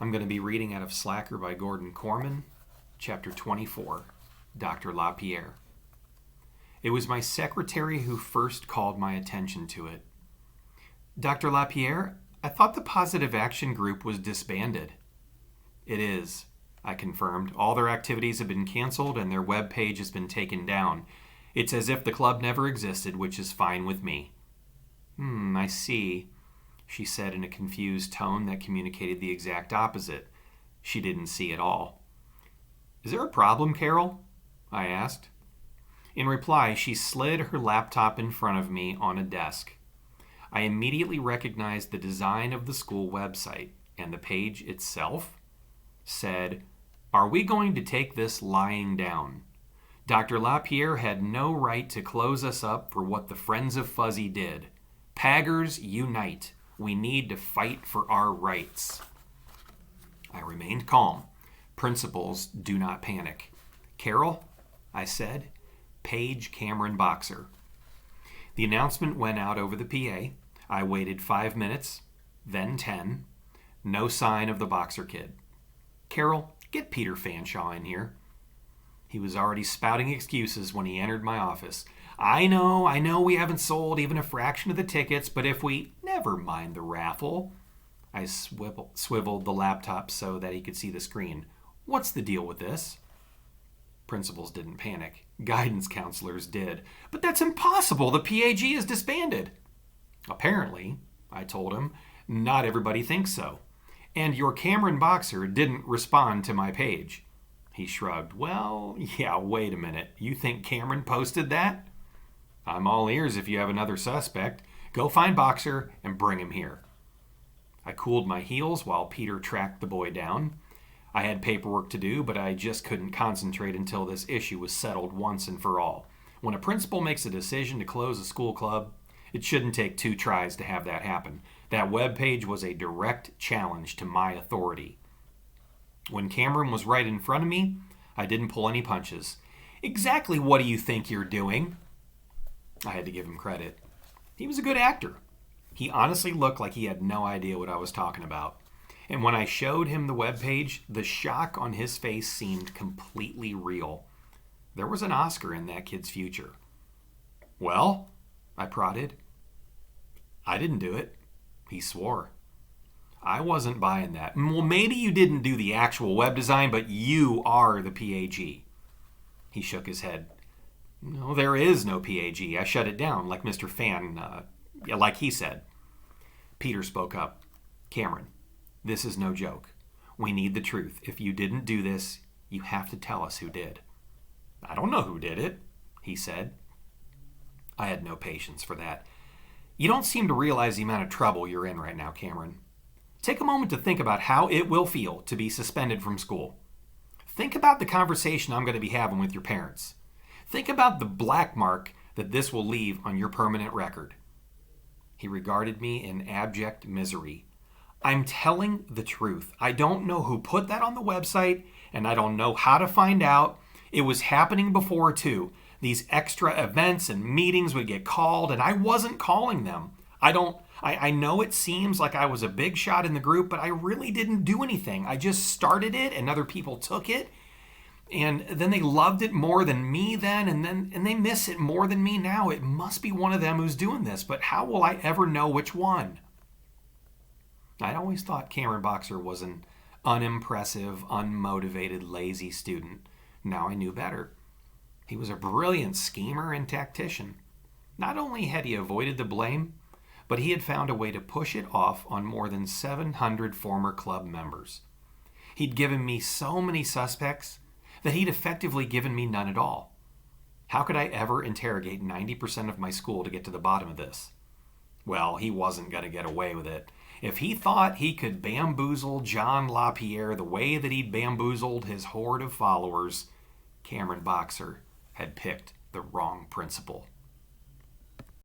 I'm going to be reading out of Slacker by Gordon Corman, Chapter 24, Dr. LaPierre. It was my secretary who first called my attention to it. Dr. LaPierre, I thought the Positive Action Group was disbanded. It is, I confirmed. All their activities have been canceled and their web page has been taken down. It's as if the club never existed, which is fine with me. I see, she said in a confused tone that communicated the exact opposite. She didn't see at all. Is there a problem, Carol? I asked. In reply, she slid her laptop in front of me on a desk. I immediately recognized the design of the school website, and the page itself said, "Are we going to take this lying down? Dr. LaPierre had no right to close us up for what the Friends of Fuzzy did. Paggers unite. We need to fight for our rights." I remained calm. Principals do not panic. Carol, I said, page Cameron Boxer. The announcement went out over the PA. I waited 5 minutes, then 10. No sign of the Boxer kid. Carol, get Peter Fanshawe in here. He was already spouting excuses when he entered my office. I know we haven't sold even a fraction of the tickets, but if we... Never mind the raffle. I swiveled the laptop so that he could see the screen. What's the deal with this? Principals didn't panic. Guidance counselors did. But that's impossible. The PAG is disbanded. Apparently, I told him, not everybody thinks so. And your Cameron Boxer didn't respond to my page. He shrugged. Well, yeah, wait a minute. You think Cameron posted that? I'm all ears if you have another suspect. Go find Boxer and bring him here. I cooled my heels while Peter tracked the boy down. I had paperwork to do, but I just couldn't concentrate until this issue was settled once and for all. When a principal makes a decision to close a school club, it shouldn't take 2 tries to have that happen. That webpage was a direct challenge to my authority. When Cameron was right in front of me, I didn't pull any punches. Exactly what do you think you're doing? I had to give him credit. He was a good actor. He honestly looked like he had no idea what I was talking about. And when I showed him the webpage, the shock on his face seemed completely real. There was an Oscar in that kid's future. Well, I prodded. I didn't do it. He swore. I wasn't buying that. Well, maybe you didn't do the actual web design, but you are the PAG. He shook his head. No, there is no PAG. I shut it down, like Mr. Fan, like he said. Peter spoke up. Cameron, this is no joke. We need the truth. If you didn't do this, you have to tell us who did. I don't know who did it, he said. I had no patience for that. You don't seem to realize the amount of trouble you're in right now, Cameron. Take a moment to think about how it will feel to be suspended from school. Think about the conversation I'm going to be having with your parents. Think about the black mark that this will leave on your permanent record. He regarded me in abject misery. I'm telling the truth. I don't know who put that on the website, and I don't know how to find out. It was happening before, too. These extra events and meetings would get called, and I wasn't calling them. I know it seems like I was a big shot in the group, but I really didn't do anything. I just started it, and other people took it, and then they loved it more than me then, and they miss it more than me now. It must be one of them who's doing this, but how will I ever know which one? I'd always thought Cameron Boxer was an unimpressive, unmotivated, lazy student. Now I knew better. He was a brilliant schemer and tactician. Not only had he avoided the blame, but he had found a way to push it off on more than 700 former club members. He'd given me so many suspects that he'd effectively given me none at all. How could I ever interrogate 90% of my school to get to the bottom of this? Well, he wasn't going to get away with it. If he thought he could bamboozle John LaPierre the way that he'd bamboozled his horde of followers, Cameron Boxer had picked the wrong principal.